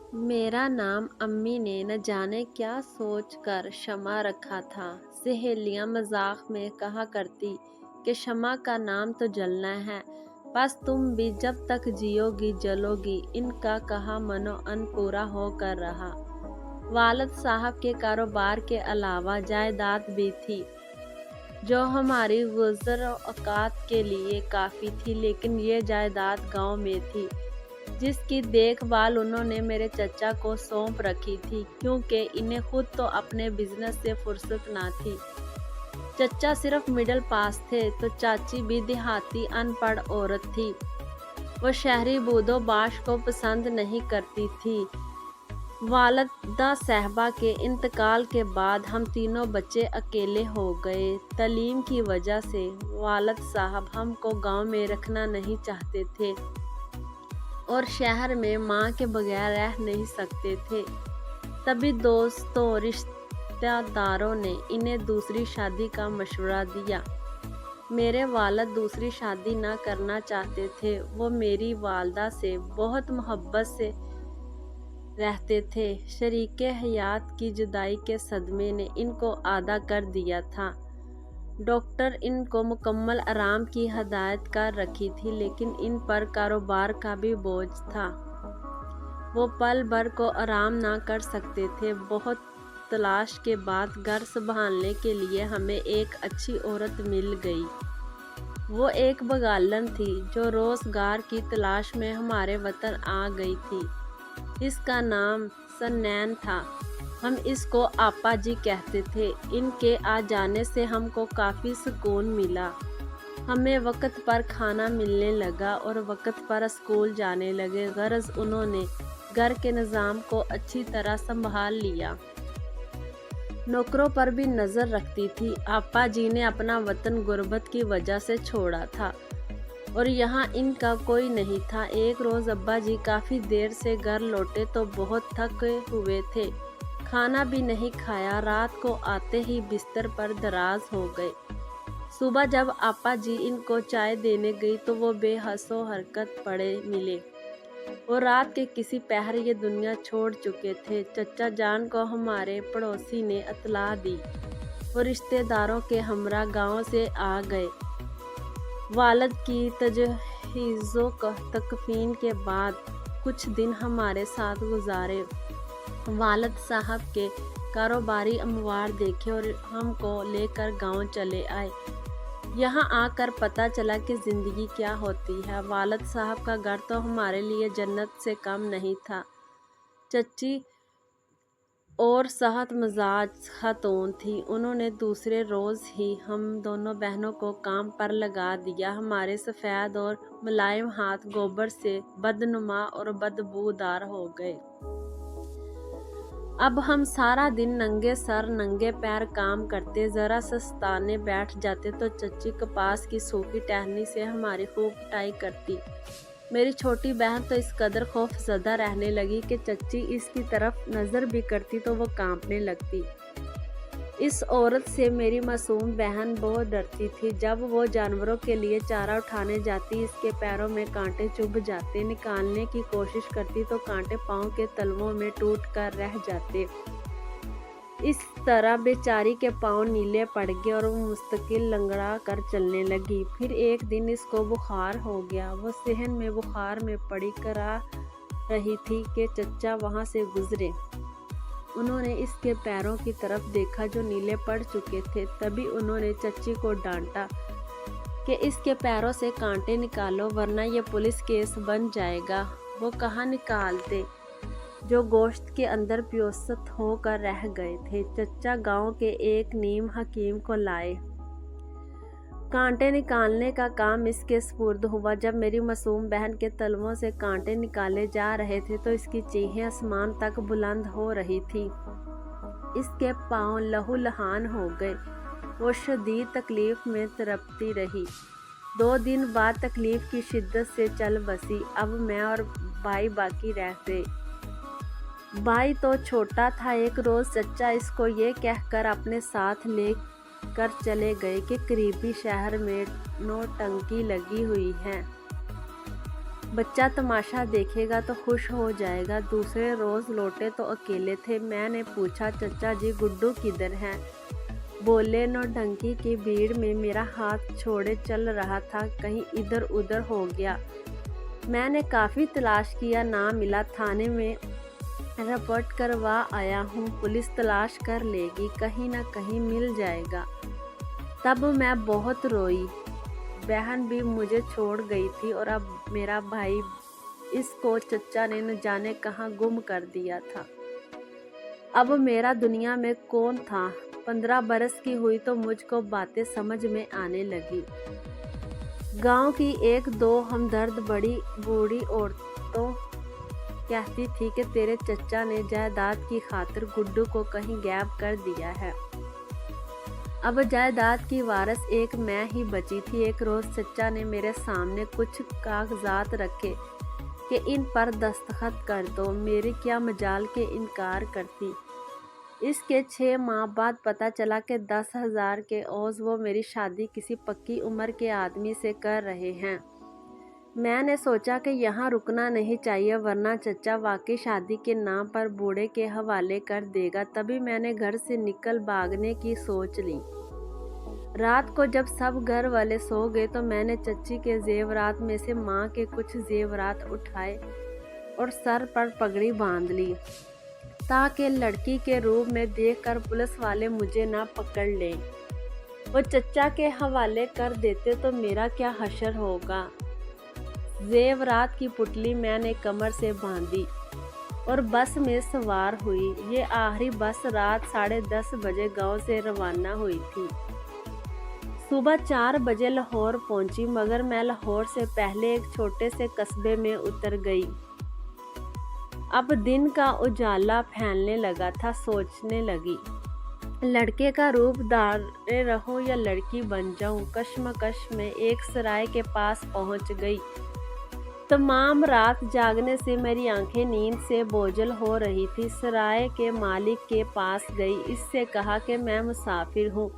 मेरा नाम अम्मी ने न जाने क्या सोचकर शमा रखा था। सहेलियां मजाक में कहा करती कि शमा का नाम तो जलना है, बस तुम भी जब तक जियोगी जलोगी। इनका कहा मनो अनपूरा होकर रहा। वालिद साहब के कारोबार के अलावा जायदाद भी थी जो हमारी गुज़र औक़ात के लिए काफ़ी थी, लेकिन ये जायदाद गांव में थी जिसकी देखभाल उन्होंने मेरे चचा को सौंप रखी थी, क्योंकि इन्हें खुद तो अपने बिजनेस से फुर्सत ना थी। चचा सिर्फ मिडिल पास थे तो चाची भी देहाती अनपढ़ औरत थी। वो शहरी बूदोबाश को पसंद नहीं करती थी। वालिदा साहबा के इंतकाल के बाद हम तीनों बच्चे अकेले हो गए। तालीम की वजह से वालिद साहब हमको गांव में रखना नहीं चाहते थे और शहर में माँ के बगैर रह नहीं सकते थे। तभी दोस्तों रिश्तेदारों ने इन्हें दूसरी शादी का मशवरा दिया। मेरे वालिद दूसरी शादी ना करना चाहते थे। वो मेरी वालदा से बहुत मोहब्बत से रहते थे। शरीके हयात की जुदाई के सदमे ने इनको आधा कर दिया था। डॉक्टर इनको मुकम्मल आराम की हदायत कर रखी थी, लेकिन इन पर कारोबार का भी बोझ था। वो पल भर को आराम ना कर सकते थे। बहुत तलाश के बाद घर संभालने के लिए हमें एक अच्छी औरत मिल गई। वो एक बगालन थी जो रोजगार की तलाश में हमारे वतन आ गई थी। इसका नाम सन्नैन था। हम इसको आपा जी कहते थे। इनके आ जाने से हमको काफ़ी सुकून मिला। हमें वक्त पर खाना मिलने लगा और वक्त पर स्कूल जाने लगे। गरज उन्होंने घर के निज़ाम को अच्छी तरह संभाल लिया। नौकरों पर भी नज़र रखती थी। आपा जी ने अपना वतन गुर्बत की वजह से छोड़ा था और यहाँ इनका कोई नहीं था। एक रोज़ अब्बा जी काफ़ी देर से घर लौटे तो बहुत थके हुए थे। खाना भी नहीं खाया। रात को आते ही बिस्तर पर दराज हो गए। सुबह जब आपा जी इनको चाय देने गई तो वो बेहसो हरकत पड़े मिले। वो रात के किसी पहर ये दुनिया छोड़ चुके थे। चचा जान को हमारे पड़ोसी ने इत्तला दी। वो रिश्तेदारों के हमरा गांव से आ गए। वालिद की तजहीज़ों तकफीन के बाद कुछ दिन हमारे साथ गुजारे। वालिद साहब के कारोबारी अमवार देखे और हमको लेकर गांव चले आए। यहाँ आकर पता चला कि ज़िंदगी क्या होती है। वालिद साहब का घर तो हमारे लिए जन्नत से कम नहीं था। चची और सहत मजाज खातून थी। उन्होंने दूसरे रोज़ ही हम दोनों बहनों को काम पर लगा दिया। हमारे सफ़ेद और मुलायम हाथ गोबर से बदनुमा और बदबूदार हो गए। अब हम सारा दिन नंगे सर नंगे पैर काम करते। ज़रा सस्ताने बैठ जाते तो चच्ची कपास की सूखी टहनी से हमारी खूब पिटाई करती। मेरी छोटी बहन तो इस कदर खौफज़दा रहने लगी कि चच्ची इसकी तरफ नज़र भी करती तो वो कांपने लगती। इस औरत से मेरी मासूम बहन बहुत डरती थी। जब वो जानवरों के लिए चारा उठाने जाती, इसके पैरों में कांटे चुभ जाते। निकालने की कोशिश करती तो कांटे पाँव के तलवों में टूट कर रह जाते। इस तरह बेचारी के पाँव नीले पड़ गए और वो मुस्तकिल लंगड़ा कर चलने लगी। फिर एक दिन इसको बुखार हो गया। वो सहन में बुखार में पड़ी करा रही थी कि चचा वहाँ से गुजरे। उन्होंने इसके पैरों की तरफ देखा जो नीले पड़ चुके थे। तभी उन्होंने चच्ची को डांटा कि इसके पैरों से कांटे निकालो वरना ये पुलिस केस बन जाएगा। वो कहाँ निकालते जो गोश्त के अंदर प्योसत होकर रह गए थे। चचा गांव के एक नीम हकीम को लाए। कांटे निकालने का काम इसके सुपुर्द हुआ। जब मेरी मासूम बहन के तलवों से कांटे निकाले जा रहे थे तो इसकी चीखें आसमान तक बुलंद हो रही थी। इसके पांव लहूलुहान हो गए। वो शदीद तकलीफ में तड़पती रही। 2 दिन बाद तकलीफ की शिद्दत से चल बसी। अब मैं और भाई बाकी रह गए। भाई तो छोटा था। एक रोज़ चचा इसको ये कहकर अपने साथ ले कर चले गए कि करीबी शहर में नौटंकी लगी हुई है। बच्चा तमाशा देखेगा तो खुश हो जाएगा। दूसरे रोज लौटे तो अकेले थे। मैंने पूछा, चचा जी गुड्डू किधर है? बोले, नौटंकी की भीड़ में मेरा हाथ छोड़े चल रहा था, कहीं इधर उधर हो गया। मैंने काफ़ी तलाश किया, ना मिला। थाने में रिपोर्ट करवा आया हूँ, पुलिस तलाश कर लेगी, कहीं ना कहीं मिल जाएगा। तब मैं बहुत रोई। बहन भी मुझे छोड़ गई थी और अब मेरा भाई, इसको चचा ने न जाने कहाँ गुम कर दिया था। अब मेरा दुनिया में कौन था? 15 बरस की हुई तो मुझको बातें समझ में आने लगी। गांव की एक दो हमदर्द बड़ी बूढ़ी औरतों कहती थी कि तेरे चचा ने जायदाद की खातिर गुड्डू को कहीं गायब कर दिया है। अब जायदाद की वारिस एक मैं ही बची थी। एक रोज चचा ने मेरे सामने कुछ कागजात रखे कि इन पर दस्तखत कर दो। मेरी क्या मजाल के इनकार करती। इसके 6 माह बाद पता चला कि 10,000 के औज वो मेरी शादी किसी पक्की उम्र के आदमी से कर रहे हैं। मैंने सोचा कि यहाँ रुकना नहीं चाहिए, वरना चचा वाकई शादी के नाम पर बूढ़े के हवाले कर देगा। तभी मैंने घर से निकल भागने की सोच ली। रात को जब सब घर वाले सो गए तो मैंने चच्ची के जेवरात में से माँ के कुछ जेवरात उठाए और सर पर पगड़ी बांध ली, ताकि लड़की के रूप में देखकर पुलिस वाले मुझे ना पकड़ लें। वो चचा के हवाले कर देते तो मेरा क्या हशर होगा। जेवरात की पुतली मैंने कमर से बांधी और बस में सवार हुई। ये आखिरी बस रात 10:30 बजे गांव से रवाना हुई थी। सुबह 4 बजे लाहौर पहुंची, मगर मैं लाहौर से पहले एक छोटे से कस्बे में उतर गई। अब दिन का उजाला फैलने लगा था। सोचने लगी, लड़के का रूप धारे रहूं या लड़की बन जाऊं। कश्मकश में एक सराय के पास पहुंच गई। तमाम रात जागने से मेरी आंखें नींद से बोझल हो रही थी। सराय के मालिक के पास गई। इससे कहा कि मैं मुसाफिर हूँ,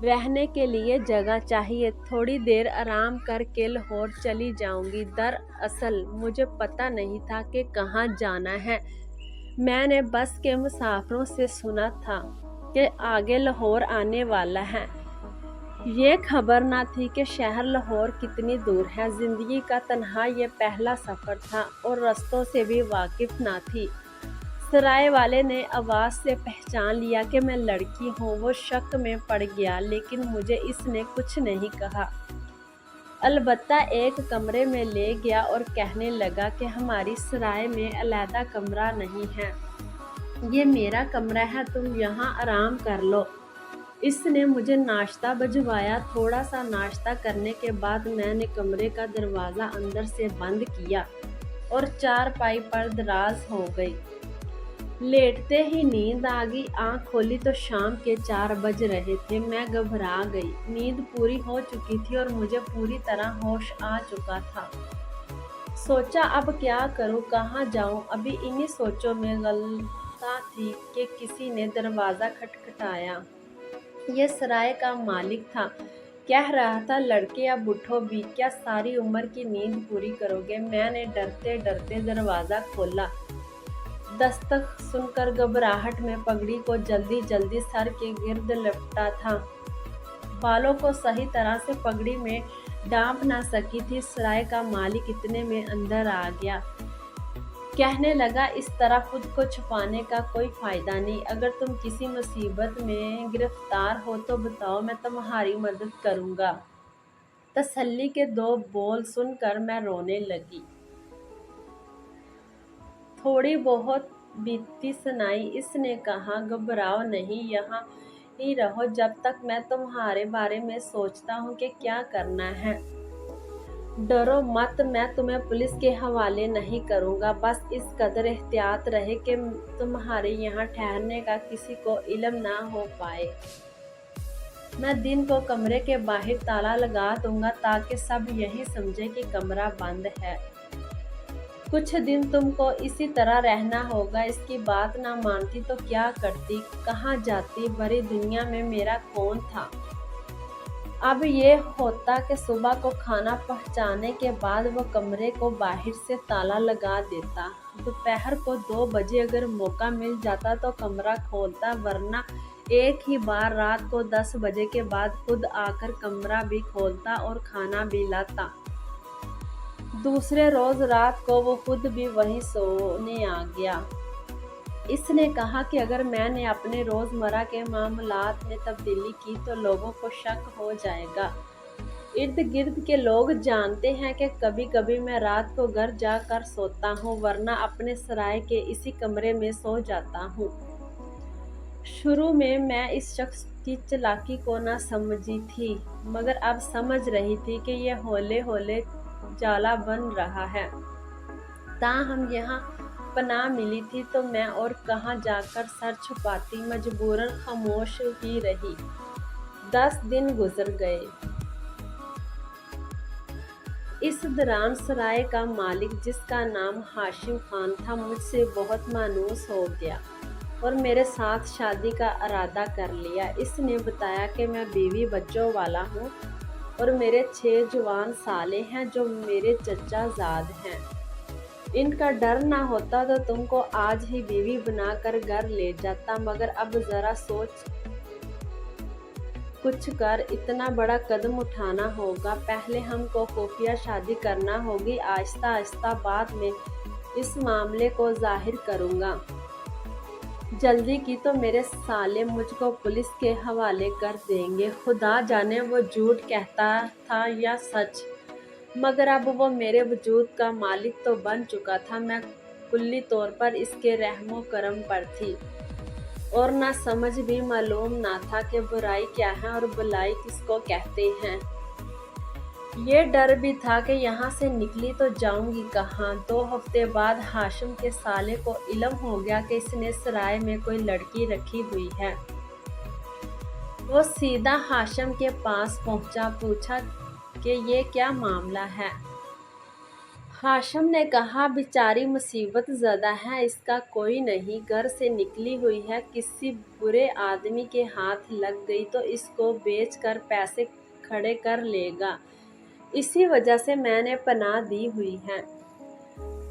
रहने के लिए जगह चाहिए, थोड़ी देर आराम करके लाहौर चली जाऊंगी। दरअसल मुझे पता नहीं था कि कहाँ जाना है। मैंने बस के मुसाफिरों से सुना था कि आगे लाहौर आने वाला है। ये खबर ना थी कि शहर लाहौर कितनी दूर है। जिंदगी का तन्हा ये पहला सफ़र था और रास्तों से भी वाकिफ ना थी। सराय वाले ने आवाज़ से पहचान लिया कि मैं लड़की हूँ। वो शक में पड़ गया, लेकिन मुझे इसने कुछ नहीं कहा। अलबत्ता एक कमरे में ले गया और कहने लगा कि हमारी सराय में अलहदा कमरा नहीं है, ये मेरा कमरा है, तुम यहाँ आराम कर लो। इसने मुझे नाश्ता भिजवाया। थोड़ा सा नाश्ता करने के बाद मैंने कमरे का दरवाज़ा अंदर से बंद किया और चारपाई पर दराज हो गई। लेटते ही नींद आ गई। आँख खोली तो शाम के 4 बज रहे थे। मैं घबरा गई। नींद पूरी हो चुकी थी और मुझे पूरी तरह होश आ चुका था। सोचा, अब क्या करूं, कहाँ जाऊं। अभी इन्हीं सोचों में गलता थी कि किसी ने दरवाज़ा खटखटाया। ये सराय का मालिक था। कह रहा था, लड़के या बुढ़ो भी, क्या सारी उम्र की नींद पूरी करोगे? मैंने डरते डरते दरवाज़ा खोला। दस्तक सुनकर घबराहट में पगड़ी को जल्दी जल्दी सर के गिर्द लपटा था। बालों को सही तरह से पगड़ी में डांप ना सकी थी। सराय का मालिक इतने में अंदर आ गया। कहने लगा, इस तरह खुद को छुपाने का कोई फ़ायदा नहीं। अगर तुम किसी मुसीबत में गिरफ्तार हो तो बताओ, मैं तुम्हारी मदद करूँगा। तसल्ली के 2 बोल सुनकर मैं रोने लगी। थोड़ी बहुत बीती सुनाई। इसने कहा, घबराओ नहीं, यहाँ ही रहो जब तक मैं तुम्हारे बारे में सोचता हूँ कि क्या करना है। डरो मत, मैं तुम्हें पुलिस के हवाले नहीं करूँगा। बस इस कदर एहतियात रहे कि तुम्हारे यहाँ ठहरने का किसी को इल्म ना हो पाए। मैं दिन को कमरे के बाहर ताला लगा दूँगा ताकि सब यही समझे कि कमरा बंद है। कुछ दिन तुमको इसी तरह रहना होगा। इसकी बात ना मानती तो क्या करती, कहाँ जाती? बड़ी दुनिया में मेरा कौन था? अब ये होता कि सुबह को खाना पहुंचाने के बाद वो कमरे को बाहर से ताला लगा देता। दोपहर को 2 बजे अगर मौका मिल जाता तो कमरा खोलता, वरना एक ही बार रात को 10 बजे के बाद खुद आकर कमरा भी खोलता और खाना भी लाता। दूसरे रोज रात को वो खुद भी वहीं सोने आ गया। इसने कहा कि अगर मैंने अपने रोजमर्रा के मामलात में तब्दीली की तो लोगों को शक हो जाएगा। इर्द गिर्द के लोग जानते हैं कि कभी कभी मैं रात को घर जाकर सोता हूँ, वरना अपने सराय के इसी कमरे में सो जाता हूँ। शुरू में मैं इस शख्स की चालाकी को ना समझी थी, मगर अब समझ रही थी कि यह हौले हौले जाला बन रहा है। ताहम यहाँ पनाह मिली थी तो मैं और कहाँ जाकर सर छुपाती, मजबूरन खामोश ही रही। 10 दिन गुजर गए। इस दौरान सराय का मालिक, जिसका नाम हाशिम खान था, मुझसे बहुत मायूस हो गया और मेरे साथ शादी का इरादा कर लिया। इसने बताया कि मैं बीवी बच्चों वाला हूँ और मेरे 6 जवान साले हैं जो मेरे चचा ज़ाद हैं। इनका डर ना होता तो तुमको आज ही बीवी बनाकर घर ले जाता, मगर अब ज़रा सोच कुछ कर, इतना बड़ा कदम उठाना होगा। पहले हमको खुफिया शादी करना होगी, आहिस्ता आहिस्ता बाद में इस मामले को जाहिर करूँगा। जल्दी की तो मेरे साले मुझको पुलिस के हवाले कर देंगे। खुदा जाने वो झूठ कहता था या सच, मगर अब वो मेरे वजूद का मालिक तो बन चुका था। मैं कुल्ली तौर पर इसके रहमो करम पर थी और ना समझ भी मालूम ना था कि बुराई क्या है और भलाई किसको कहते हैं। ये डर भी था कि यहाँ से निकली तो जाऊंगी कहाँ। 2 हफ्ते बाद हाशिम के साले को इल्म हो गया कि इसने सराय में कोई लड़की रखी हुई है। वो सीधा हाशिम के पास पहुंचा, पूछा कि ये क्या मामला है। हाशिम ने कहा, बेचारी मुसीबत ज़दा है, इसका कोई नहीं, घर से निकली हुई है, किसी बुरे आदमी के हाथ लग गई तो इसको बेचकर पैसे खड़े कर लेगा, इसी वजह से मैंने पनाह दी हुई है।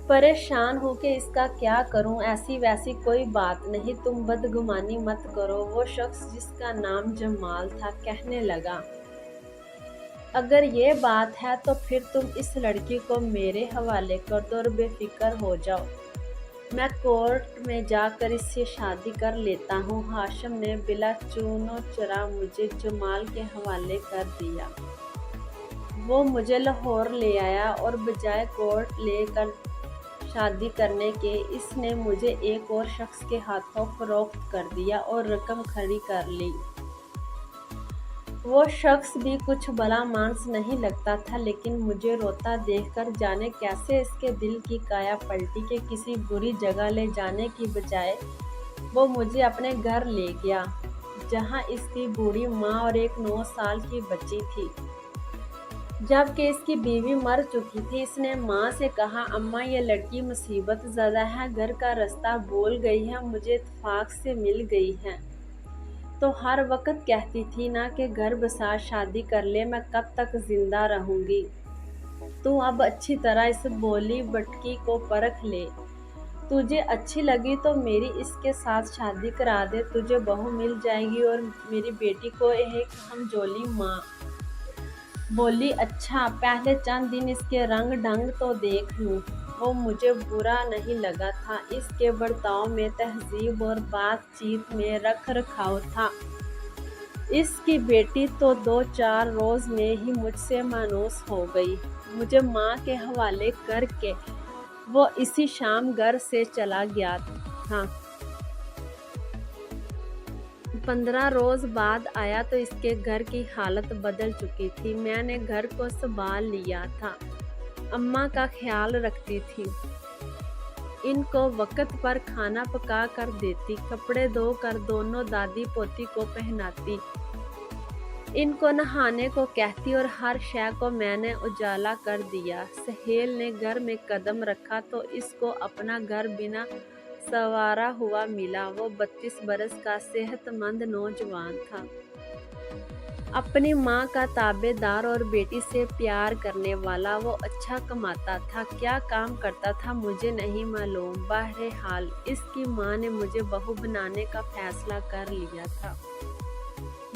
परेशान हो के इसका क्या करूं, ऐसी वैसी कोई बात नहीं, तुम बदगुमानी मत करो। वो शख्स, जिसका नाम जमाल था, कहने लगा, अगर ये बात है तो फिर तुम इस लड़की को मेरे हवाले कर दो और बेफिक्र हो जाओ। मैं कोर्ट में जाकर इससे शादी कर लेता हूँ। हाशिम ने बिला चूनो चरा मुझे जमाल के हवाले कर दिया। वो मुझे लाहौर ले आया और बजाय कोर्ट लेकर शादी करने के, इसने मुझे एक और शख्स के हाथों फरोख्त कर दिया और रकम खड़ी कर ली। वो शख्स भी कुछ भला मानस नहीं लगता था, लेकिन मुझे रोता देखकर जाने कैसे इसके दिल की काया पलटी कि किसी बुरी जगह ले जाने की बजाय वो मुझे अपने घर ले गया, जहां इसकी बूढ़ी माँ और एक 9 साल की बच्ची थी। जबकि इसकी बीवी मर चुकी थी। इसने माँ से कहा, अम्मा ये लड़की मुसीबत ज़्यादा है, घर का रास्ता भूल गई है, मुझे इत्तेफाक से मिल गई है, तो हर वक्त कहती थी ना कि घर बसा शादी कर ले, मैं कब तक जिंदा रहूंगी। तू अब अच्छी तरह इस बोली बटकी को परख ले, तुझे अच्छी लगी तो मेरी इसके साथ शादी करा दे, तुझे बहू मिल जाएगी और मेरी बेटी को एक हमजोली माँ। बोली, अच्छा पहले चंद दिन इसके रंग ढंग तो देख लूं। वो मुझे बुरा नहीं लगा था, इसके बर्ताव में तहजीब और बातचीत में रख रखाव था। इसकी बेटी तो 2-4 रोज में ही मुझसे मायूस हो गई। मुझे माँ के हवाले करके वो इसी शाम घर से चला गया था। 15 रोज बाद आया तो इसके घर की हालत बदल चुकी थी। मैंने घर को संभाल लिया था, अम्मा का ख्याल रखती थी, इनको वक्त पर खाना पका कर देती, कपड़े धो कर दोनों दादी पोती को पहनाती, इनको नहाने को कहती और हर शय को मैंने उजाला कर दिया। सहेल ने घर में कदम रखा तो इसको अपना घर बिना संवारा हुआ मिला। वो 32 बरस का सेहतमंद नौजवान था। अपनी माँ का ताबेदार और बेटी से प्यार करने वाला वो अच्छा कमाता था। क्या काम करता था मुझे नहीं मालूम। बहरहाल इसकी माँ ने मुझे बहू बनाने का फैसला कर लिया था।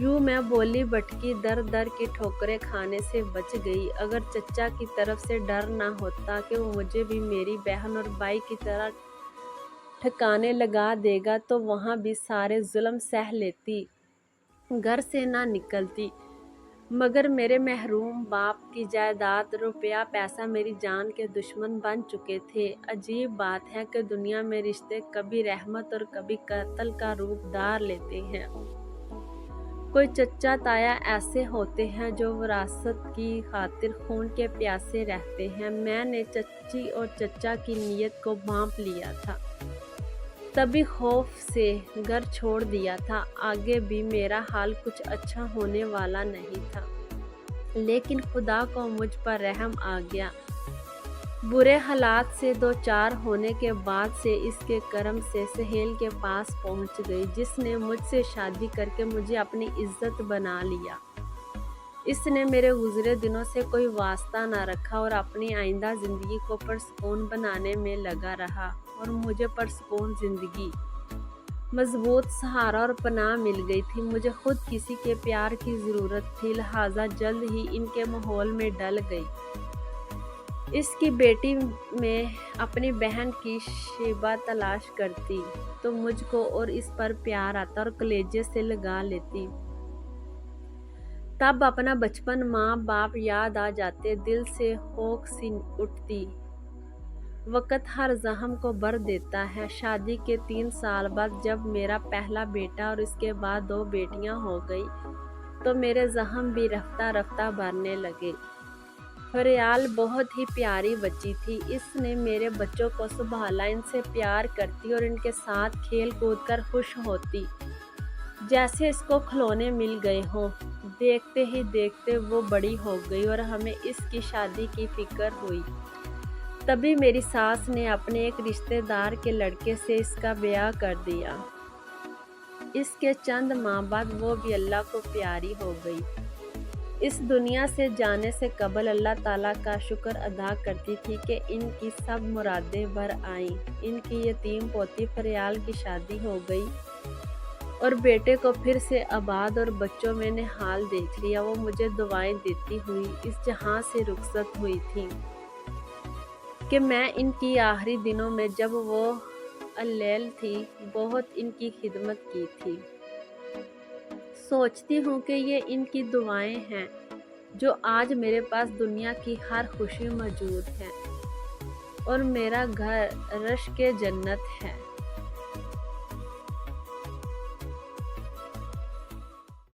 यूँ मैं बोली भटकी, दर दर की ठोकरें खाने से बच गई। अगर चचा की तरफ से डर ना होता कि वो मुझे भी मेरी बहन और भाई की तरह ठिकाने लगा देगा तो वहाँ भी सारे जुल्म सह लेती, घर से ना निकलती। मगर मेरे महरूम बाप की जायदाद, रुपया पैसा मेरी जान के दुश्मन बन चुके थे। अजीब बात है कि दुनिया में रिश्ते कभी रहमत और कभी कत्ल का रूप धार लेते हैं। कोई चचा ताया ऐसे होते हैं जो विरासत की खातिर खून के प्यासे रहते हैं। मैंने चच्ची और चचा की नीयत को भांप लिया था, तभी खौफ से घर छोड़ दिया था। आगे भी मेरा हाल कुछ अच्छा होने वाला नहीं था, लेकिन खुदा को मुझ पर रहम आ गया। बुरे हालात से दो चार होने के बाद से इसके कर्म से सहेल के पास पहुंच गई, जिसने मुझसे शादी करके मुझे अपनी इज्जत बना लिया। इसने मेरे गुजरे दिनों से कोई वास्ता ना रखा और अपनी आइंदा जिंदगी को पुरसुकून बनाने में लगा रहा, और मुझे पुरसुकून जिंदगी, मजबूत सहारा और पनाह मिल गई थी। मुझे खुद किसी के प्यार की ज़रूरत थी, लिहाजा जल्द ही इनके माहौल में डल गई। इसकी बेटी में अपनी बहन की शेबा तलाश करती तो मुझको और इस पर प्यार आता और कलेजे से लगा लेती। तब अपना बचपन, माँ बाप याद आ जाते, दिल से होक सी उठती। वक़्त हर ज़ख्म को भर देता है। शादी के 3 साल बाद जब मेरा पहला बेटा और इसके बाद 2 बेटियां हो गई तो मेरे ज़ख्म भी रफ्ता रफ्ता भरने लगे। फरियाल बहुत ही प्यारी बच्ची थी। इसने मेरे बच्चों को संभाला, इनसे प्यार करती और इनके साथ खेल कूद कर खुश होती जैसे इसको खिलौने मिल गए हों। देखते ही देखते वो बड़ी हो गई और हमें इसकी शादी की फिक्र हुई। तभी मेरी सास ने अपने एक रिश्तेदार के लड़के से इसका ब्याह कर दिया। इसके चंद माह बाद वो भी अल्लाह को प्यारी हो गई। इस दुनिया से जाने से कबल अल्लाह ताला का शुक्र अदा करती थी कि इनकी सब मुरादें भर आईं। इनकी यतीम पोती फरियाल की शादी हो गई और बेटे को फिर से आबाद और बच्चों में निहाल देख लिया। वो मुझे दुआएं देती हुई इस जहां से रुखसत हुई थी कि मैं इनकी आखिरी दिनों में, जब वो अल्लैल थी, बहुत इनकी खिदमत की थी। सोचती हूँ कि ये इनकी दुआएं हैं जो आज मेरे पास दुनिया की हर खुशी मौजूद है और मेरा घर रश्क जन्नत है।